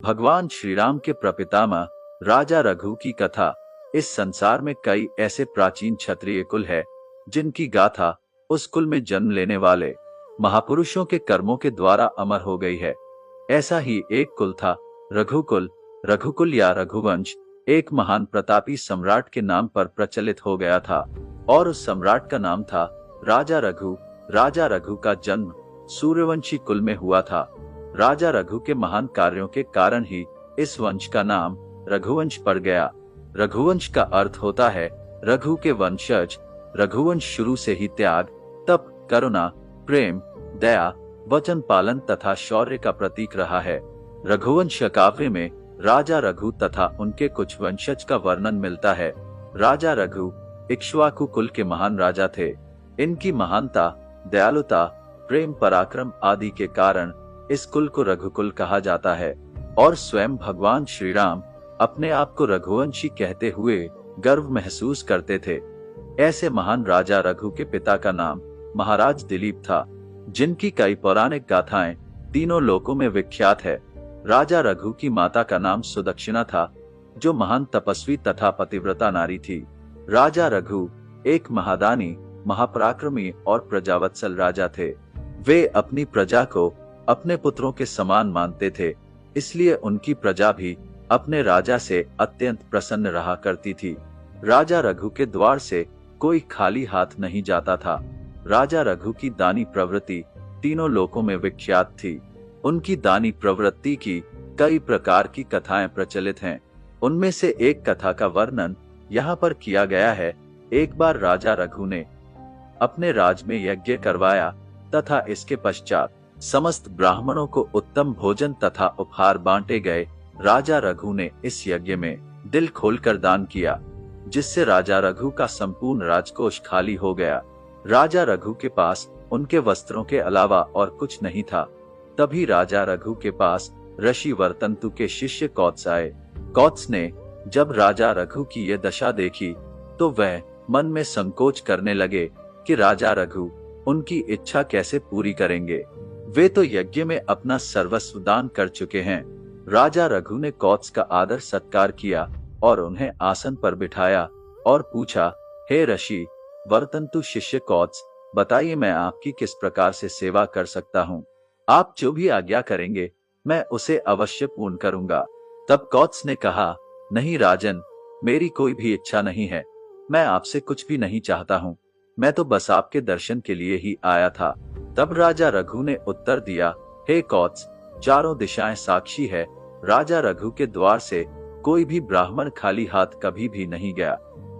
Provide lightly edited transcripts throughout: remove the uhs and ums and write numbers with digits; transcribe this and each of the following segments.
भगवान श्री राम के प्रपितामह राजा रघु की कथा। इस संसार में कई ऐसे प्राचीन क्षत्रिय कुल है जिनकी गाथा उस कुल में जन्म लेने वाले महापुरुषों के कर्मों के द्वारा अमर हो गई है। ऐसा ही एक कुल था रघुकुल। रघुकुल या रघुवंश एक महान प्रतापी सम्राट के नाम पर प्रचलित हो गया था और उस सम्राट का नाम था राजा रघु। राजा रघु का जन्म सूर्यवंशी कुल में हुआ था। राजा रघु के महान कार्यों के कारण ही इस वंश का नाम रघुवंश पड़ गया। रघुवंश का अर्थ होता है रघु के वंशज। रघुवंश शुरू से ही त्याग, तप, करुणा, प्रेम, दया, वचन पालन तथा शौर्य का प्रतीक रहा है। रघुवंश काव्य में राजा रघु तथा उनके कुछ वंशज का वर्णन मिलता है। राजा रघु इक्ष्वाकु कुल के महान राजा थे। इनकी महानता, दयालुता, प्रेम, पराक्रम आदि के कारण इस कुल को रघुकुल कहा जाता है और स्वयं भगवान श्री राम अपने आप को रघुवंशी कहते हुए गर्व महसूस करते थे। ऐसे महान राजा रघु के पिता का नाम महाराज दिलीप था, जिनकी कई पौराणिक गाथाएं तीनों लोकों में विख्यात है। राजा रघु की माता का नाम सुदक्षिणा था, जो महान तपस्वी तथा पतिव्रता नारी थी। राजा रघु एक महादानी, महापराक्रमी और प्रजावत्सल राजा थे। वे अपनी प्रजा को अपने पुत्रों के समान मानते थे, इसलिए उनकी प्रजा भी अपने राजा से अत्यंत प्रसन्न रहा करती थी। राजा रघु के द्वार से कोई खाली हाथ नहीं जाता था। राजा रघु की दानी प्रवृत्ति तीनों लोकों में विख्यात थी। उनकी दानी प्रवृत्ति की कई प्रकार की कथाएं प्रचलित हैं। उनमें से एक कथा का वर्णन यहाँ पर किया गया है। एक बार राजा रघु ने अपने राज में यज्ञ करवाया तथा इसके पश्चात समस्त ब्राह्मणों को उत्तम भोजन तथा उपहार बांटे गए। राजा रघु ने इस यज्ञ में दिल खोलकर दान किया, जिससे राजा रघु का संपूर्ण राजकोष खाली हो गया। राजा रघु के पास उनके वस्त्रों के अलावा और कुछ नहीं था। तभी राजा रघु के पास ऋषि वर्तंतु के शिष्य कौत्स आए। कौत्स ने जब राजा रघु की ये दशा देखी तो वह मन में संकोच करने लगे कि राजा रघु उनकी इच्छा कैसे पूरी करेंगे। वे तो यज्ञ में अपना सर्वस्व दान कर चुके हैं। राजा रघु ने कौत्स का आदर सत्कार किया और उन्हें आसन पर बिठाया और पूछा, हे ऋषि वर्तंतु शिष्य कौत्स, बताइए मैं आपकी किस प्रकार से सेवा कर सकता हूँ। आप जो भी आज्ञा करेंगे मैं उसे अवश्य पूर्ण करूंगा। तब कौत्स ने कहा, नहीं राजन, मेरी कोई भी इच्छा नहीं है। मैं आपसे कुछ भी नहीं चाहता हूँ। मैं तो बस आपके दर्शन के लिए ही आया था। तब राजा रघु ने उत्तर दिया, हे कौत्स, चारों दिशाएं साक्षी है। राजा रघु के द्वार से कोई भी ब्राह्मण खाली हाथ कभी भी नहीं गया।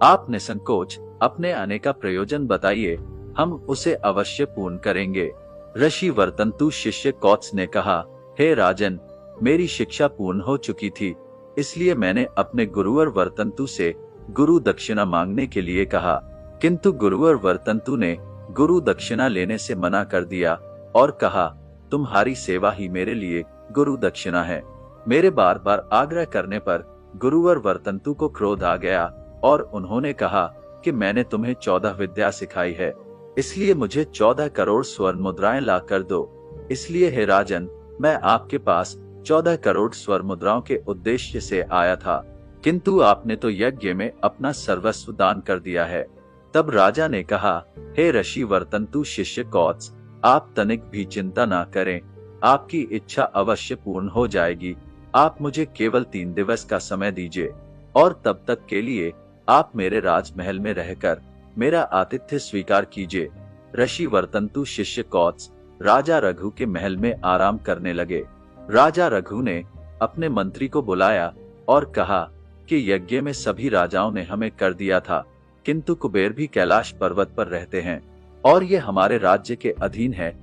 आप निसंकोच अपने आने का प्रयोजन बताइए, हम उसे अवश्य पूर्ण करेंगे। ऋषि वर्तंतु शिष्य कौत्स ने कहा, हे राजन, मेरी शिक्षा पूर्ण हो चुकी थी, इसलिए मैंने अपने गुरुवर वर्तंतु से गुरु दक्षिणा मांगने के लिए कहा, किंतु गुरुवर वर्तंतु ने गुरु दक्षिणा लेने से मना कर दिया और कहा, तुम्हारी सेवा ही मेरे लिए गुरु दक्षिणा है। मेरे बार बार आग्रह करने पर गुरुवर वर्तंतु को क्रोध आ गया और उन्होंने कहा कि मैंने तुम्हें 14 विद्या सिखाई है, इसलिए मुझे 14 करोड़ स्वर्ण मुद्राएं ला कर दो। इसलिए हे राजन, मैं आपके पास 14 करोड़ स्वर्ण मुद्राओं के उद्देश्य से आया था, किंतु आपने तो यज्ञ में अपना सर्वस्व दान कर दिया है। तब राजा ने कहा, हे ऋषि वर्तंतु शिष्य कौत्स, आप तनिक भी चिंता ना करें, आपकी इच्छा अवश्य पूर्ण हो जाएगी। आप मुझे केवल 3 दिवस का समय दीजिए और तब तक के लिए आप मेरे राजमहल में रहकर मेरा आतिथ्य स्वीकार कीजिए। ऋषि वर्तंतु शिष्य कौत्स राजा रघु के महल में आराम करने लगे। राजा रघु ने अपने मंत्री को बुलाया और कहा कि यज्ञ में सभी राजाओं ने हमें कर दिया था, किंतु कुबेर भी कैलाश पर्वत पर रहते हैं और ये हमारे राज्य के अधीन है,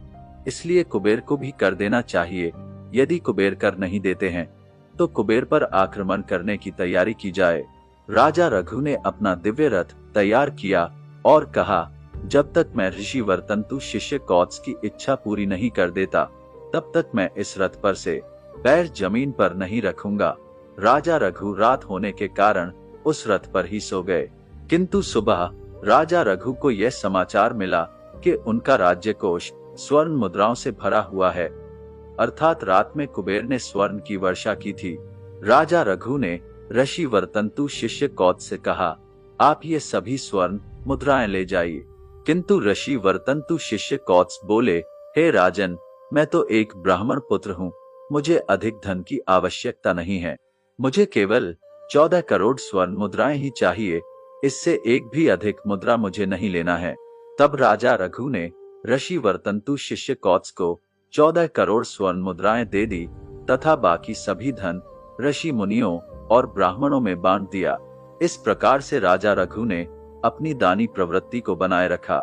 इसलिए कुबेर को भी कर देना चाहिए। यदि कुबेर कर नहीं देते हैं तो कुबेर पर आक्रमण करने की तैयारी की जाए। राजा रघु ने अपना दिव्य रथ तैयार किया और कहा, जब तक मैं ऋषि वर्तंतु शिष्य कौत्स की इच्छा पूरी नहीं कर देता, तब तक मैं इस रथ पर से पैर जमीन पर नहीं रखूंगा। राजा रघु रात होने के कारण उस रथ पर ही सो गए, किंतु सुबह राजा रघु को यह समाचार मिला कि उनका राज्य कोष स्वर्ण मुद्राओं से भरा हुआ है। अर्थात रात में कुबेर ने स्वर्ण की वर्षा की थी। राजा रघु ने ऋषि वर्तंतु शिष्य कौत्स से कहा, आप ये सभी स्वर्ण मुद्राएं ले जाइए। किंतु ऋषि वर्तंतु शिष्य कौत्स बोले, हे राजन, मैं तो एक ब्राह्मण पुत्र हूँ, मुझे अधिक धन की आवश्यकता नहीं है। मुझे केवल 14 करोड़ स्वर्ण मुद्राएं ही चाहिए, इससे एक भी अधिक मुद्रा मुझे नहीं लेना है। तब राजा रघु ने ऋषि वर्तंतु शिष्य कौत्स को 14 करोड़ स्वर्ण मुद्राएं दे दी तथा बाकी सभी धन ऋषि मुनियों और ब्राह्मणों में बांट दिया। इस प्रकार से राजा रघु ने अपनी दानी प्रवृत्ति को बनाए रखा।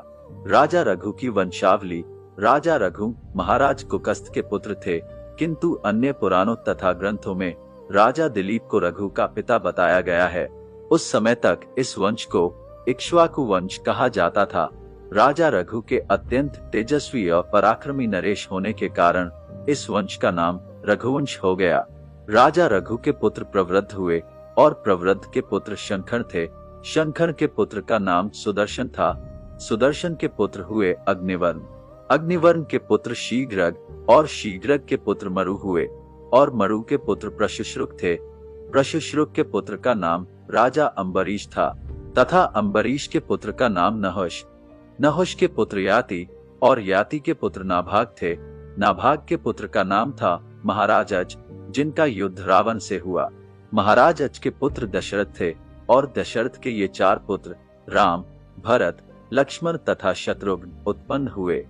राजा रघु की वंशावली। राजा रघु महाराज कुकस्थ के पुत्र थे, किंतु अन्य पुराणों तथा ग्रंथों में राजा दिलीप को रघु का पिता बताया गया है। उस समय तक इस वंश को इक्ष्वाकु वंश कहा जाता था। राजा रघु के अत्यंत तेजस्वी और पराक्रमी नरेश होने के कारण इस वंश का नाम रघुवंश हो गया। राजा रघु के पुत्र प्रवृद्ध हुए और प्रवृद्ध के पुत्र शंखर थे। शंखर के पुत्र का नाम सुदर्शन था। सुदर्शन के पुत्र हुए अग्निवर्ण। अग्निवर्ण के पुत्र शीघ्रग और शीघ्रग के पुत्र मरु हुए और मरु के पुत्र प्रशुश्रुक थे। प्रशुश्रुक के पुत्र का नाम राजा अम्बरीश था तथा अम्बरीश के पुत्र का नाम नहुष। नहुष के पुत्र याति और याति के पुत्र नाभाग थे। नाभाग के पुत्र का नाम था महाराज अज, जिनका युद्ध रावण से हुआ। महाराज अज के पुत्र दशरथ थे और दशरथ के ये 4 पुत्र राम, भरत, लक्ष्मण तथा शत्रुघ्न उत्पन्न हुए।